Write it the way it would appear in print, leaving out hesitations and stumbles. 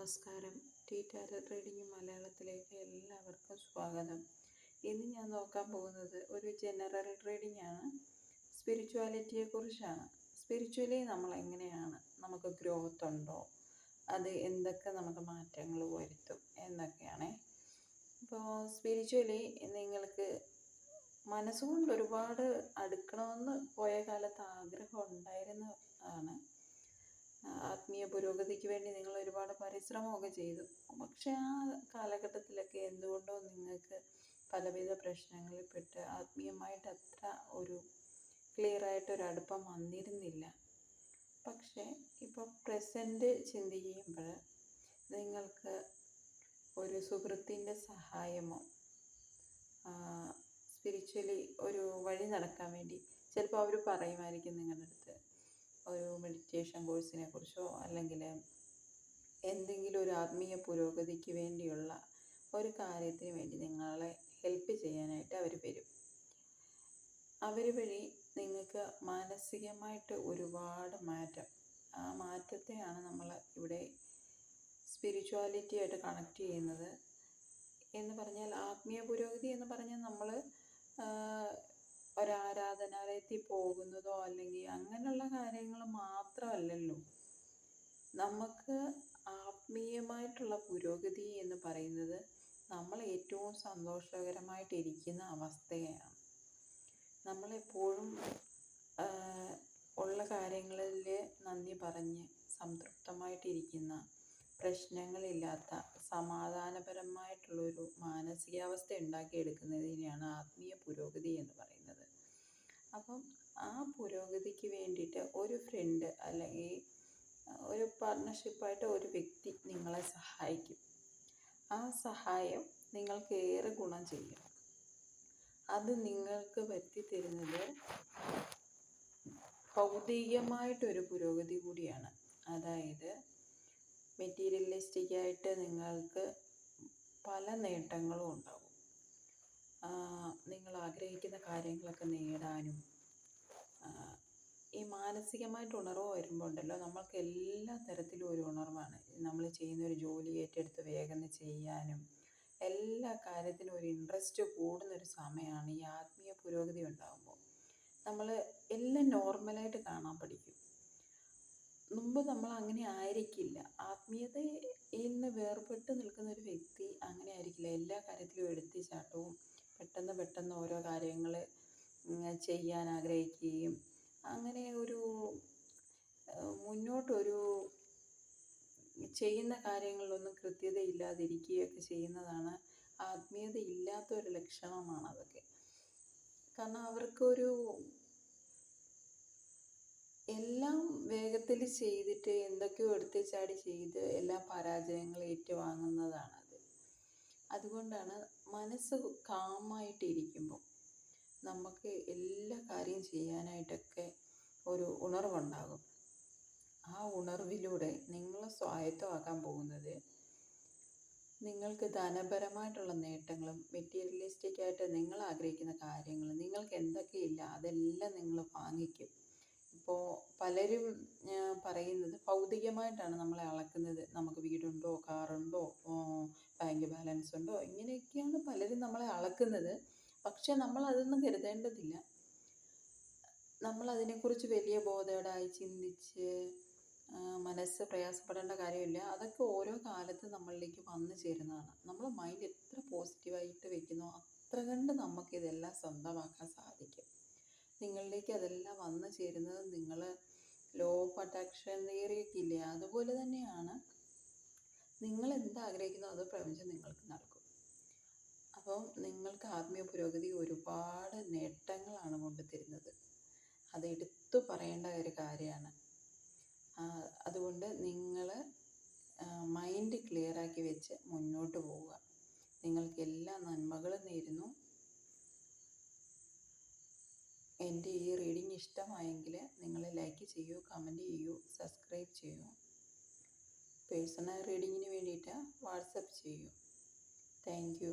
നമസ്കാരം. T tarot reading മലയാളത്തിലേക്ക് എല്ലാവർക്കും സ്വാഗതം. ഇന്ന് ഞാൻ നോക്കാൻ പോകുന്നത് ഒരു ജനറൽ റീഡിംഗ് ആണ്. സ്പിരിച്വാലിറ്റിയെ കുറിച്ചാണ്. സ്പിരിച്വലി നമ്മൾ എങ്ങനെയാണ്, നമുക്ക് ഗ്രോത്ത് ഉണ്ടോ, അത് എന്തൊക്കെ നമുക്ക് മാറ്റങ്ങൾ വരുത്തും എന്നൊക്കെയാണ്. അപ്പോൾ സ്പിരിച്വലി നിങ്ങൾക്ക് മനസ്സുകൊണ്ട് ഒരുപാട് അടുക്കണമെന്ന് പോയ കാലത്ത് ആഗ്രഹം ഉണ്ടായിരുന്നതാണ്. ആത്മീയ പുരോഗതിക്ക് വേണ്ടി നിങ്ങൾ ഒരുപാട് പരിശ്രമമൊക്കെ ചെയ്തു. പക്ഷെ ആ കാലഘട്ടത്തിലൊക്കെ എന്തുകൊണ്ടോ നിങ്ങൾക്ക് പലവിധ പ്രശ്നങ്ങളിൽ പെട്ട് ആത്മീയമായിട്ട് അത്ര ഒരു ക്ലിയറായിട്ടൊരു അടുപ്പം വന്നിരുന്നില്ല. പക്ഷേ ഇപ്പോൾ പ്രസൻറ്റ് ചിന്തിക്കുമ്പോൾ നിങ്ങൾക്ക് ഒരു സുഹൃത്തിൻ്റെ സഹായമോ സ്പിരിച്വലി ഒരു വഴി നടക്കാൻ വേണ്ടി ചിലപ്പോൾ അവർ പറയുമായിരിക്കും നിങ്ങളുടെ അടുത്ത് ഒരു മെഡിറ്റേഷൻ കോഴ്സിനെ കുറിച്ചോ അല്ലെങ്കിൽ എന്തെങ്കിലും ഒരു ആത്മീയ പുരോഗതിക്ക് വേണ്ടിയുള്ള ഒരു കാര്യത്തിന് വേണ്ടി നിങ്ങളെ ഹെൽപ്പ് ചെയ്യാനായിട്ട് അവർ വരും. അവർ വഴി നിങ്ങൾക്ക് മാനസികമായിട്ട് ഒരുപാട് മാറ്റം, ആ മാറ്റത്തെയാണ് നമ്മൾ ഇവിടെ സ്പിരിച്വാലിറ്റി ആയിട്ട് കണക്ട് ചെയ്യുന്നത്. എന്ന് പറഞ്ഞാൽ ആത്മീയ പുരോഗതി എന്ന് പറഞ്ഞാൽ നമ്മൾ ഒരാരാധനാലയത്തിൽ പോകുന്നതോ അല്ലെങ്കിൽ അങ്ങനെയുള്ള കാര്യങ്ങൾ മാത്രമല്ലല്ലോ. നമുക്ക് ആത്മീയമായിട്ടുള്ള പുരോഗതി എന്ന് പറയുന്നത് നമ്മൾ ഏറ്റവും സന്തോഷകരമായിട്ടിരിക്കുന്ന അവസ്ഥയാണ്. നമ്മളെപ്പോഴും ഉള്ള കാര്യങ്ങളിൽ നന്ദി പറഞ്ഞ് സംതൃപ്തമായിട്ടിരിക്കുന്ന, പ്രശ്നങ്ങളില്ലാത്ത സമാധാനപരമായിട്ടുള്ളൊരു മാനസികാവസ്ഥ ഉണ്ടാക്കിയെടുക്കുന്നതിനെയാണ് ആത്മീയ പുരോഗതി എന്ന് പറയുന്നത്. അപ്പം ആ പുരോഗതിക്ക് വേണ്ടിയിട്ട് ഒരു ഫ്രണ്ട് അല്ലെങ്കിൽ ഒരു പാർട്ട്ണർഷിപ്പായിട്ട് ഒരു വ്യക്തി നിങ്ങളെ സഹായിക്കും. ആ സഹായം നിങ്ങൾക്ക് ഏറെ ഗുണം ചെയ്യും. അത് നിങ്ങൾക്ക് വരുത്തിത്തരുന്നത് ഭൗതികമായിട്ടൊരു പുരോഗതി കൂടിയാണ്. അതായത് മെറ്റീരിയലിസ്റ്റിക്കായിട്ട് നിങ്ങൾക്ക് പല നേട്ടങ്ങളും ഉണ്ടാകും. നിങ്ങൾ ആഗ്രഹിക്കുന്ന കാര്യങ്ങളൊക്കെ നേടാനും ഈ മാനസികമായിട്ട് ഉണർവ് വരുമ്പോൾ ഉണ്ടല്ലോ, നമ്മൾക്ക് എല്ലാ തരത്തിലും ഒരു ഉണർവാണ്. നമ്മൾ ചെയ്യുന്ന ഒരു ജോലി ഏറ്റെടുത്ത് വേഗം ചെയ്യാനും എല്ലാ കാര്യത്തിലും ഒരു ഇൻട്രസ്റ്റ് കൂടുന്നൊരു സമയമാണ് ഈ ആത്മീയ പുരോഗതി ഉണ്ടാകുമ്പോൾ. നമ്മൾ എല്ലാം നോർമലായിട്ട് കാണാൻ പഠിക്കും. മുമ്പ് നമ്മൾ അങ്ങനെ ആയിരിക്കില്ല. ആത്മീയതയിൽ നിന്ന് വേർപെട്ട് നിൽക്കുന്ന ഒരു വ്യക്തി അങ്ങനെ ആയിരിക്കില്ല. എല്ലാ കാര്യത്തിലും എടുത്തുചാട്ടവും പെട്ടെന്ന് ഓരോ കാര്യങ്ങൾ ചെയ്യാൻ ആഗ്രഹിക്കുകയും അങ്ങനെ ഒരു മുന്നോട്ടൊരു ചെയ്യുന്ന കാര്യങ്ങളിലൊന്നും കൃത്യതയില്ലാതിരിക്കുകയൊക്കെ ചെയ്യുന്നതാണ് ആത്മീയത ഇല്ലാത്തൊരു ലക്ഷണമാണ് അതൊക്കെ. കാരണം അവർക്കൊരു എല്ലാം വേഗത്തിൽ ചെയ്തിട്ട് എന്തൊക്കെയോ എടുത്ത് ചാടി ചെയ്ത് എല്ലാ പരാജയങ്ങളും ഏറ്റുവാങ്ങുന്നതാണത്. അതുകൊണ്ടാണ് മനസ്സ് കാമായിട്ടിരിക്കുമ്പോൾ നമുക്ക് എല്ലാ കാര്യം ചെയ്യാനായിട്ടൊക്കെ ഒരു ഉണർവുണ്ടാകും. ആ ഉണർവിലൂടെ നിങ്ങൾ സ്വായത്തമാക്കാൻ പോകുന്നത് നിങ്ങൾക്ക് ധനപരമായിട്ടുള്ള നേട്ടങ്ങളും മെറ്റീരിയലിസ്റ്റിക്കായിട്ട് നിങ്ങൾ ആഗ്രഹിക്കുന്ന കാര്യങ്ങൾ നിങ്ങൾക്ക് എന്തൊക്കെയില്ല അതെല്ലാം നിങ്ങൾ വാങ്ങിക്കും. ഇപ്പോൾ പലരും പറയുന്നത് ഭൗതികമായിട്ടാണ് നമ്മളെ അളക്കുന്നത്. നമുക്ക് വീടുണ്ടോ, കാറുണ്ടോ, ബാങ്ക് ബാലൻസ് ഉണ്ടോ, ഇങ്ങനെയൊക്കെയാണ് പലരും നമ്മളെ അളക്കുന്നത്. പക്ഷെ നമ്മൾ അതൊന്നും കരുതേണ്ടതില്ല. നമ്മൾ അതിനെക്കുറിച്ച് വലിയ ബോധേടായി ചിന്തിച്ച് മനസ്സ് പ്രയാസപ്പെടേണ്ട കാര്യമില്ല. അതൊക്കെ ഓരോ കാലത്ത് നമ്മളിലേക്ക് വന്നു ചേരുന്നതാണ്. നമ്മൾ മൈൻഡ് എത്ര പോസിറ്റീവായിട്ട് വെക്കുന്നോ അത്ര കണ്ട് നമുക്കിതെല്ലാം സ്വന്തമാക്കാൻ സാധിക്കും. നിങ്ങളിലേക്ക് അതെല്ലാം വന്നു ചേരുന്നത് നിങ്ങൾ ലോ ഓഫ് അട്രാക്ഷൻ തിയറിയൊക്കെ അതുപോലെ തന്നെയാണ്. നിങ്ങൾ എന്താഗ്രഹിക്കുന്നോ അത് പ്രപഞ്ചം നിങ്ങൾക്ക് നൽകും. അപ്പം നിങ്ങൾക്ക് ആത്മീയ പുരോഗതി ഒരുപാട് നേട്ടങ്ങളാണ് കൊണ്ടുതരുന്നത്. അത് എടുത്തു പറയേണ്ട ഒരു കാര്യമാണ്. അതുകൊണ്ട് നിങ്ങൾ മൈൻഡ് ക്ലിയറാക്കി വെച്ച് മുന്നോട്ട് പോവുക. നിങ്ങൾക്ക് എല്ലാ നന്മകളും നേരുന്നു. എൻ്റെ ഈ റീഡിംഗ് ഇഷ്ടമായെങ്കിൽ നിങ്ങൾ ലൈക്ക് ചെയ്യൂ, കമൻറ്റ് ചെയ്യൂ, സബ്സ്ക്രൈബ് ചെയ്യൂ. പേഴ്സണൽ റീഡിങ്ങിന് വേണ്ടിയിട്ട് വാട്സപ്പ് ചെയ്യൂ. Thank you.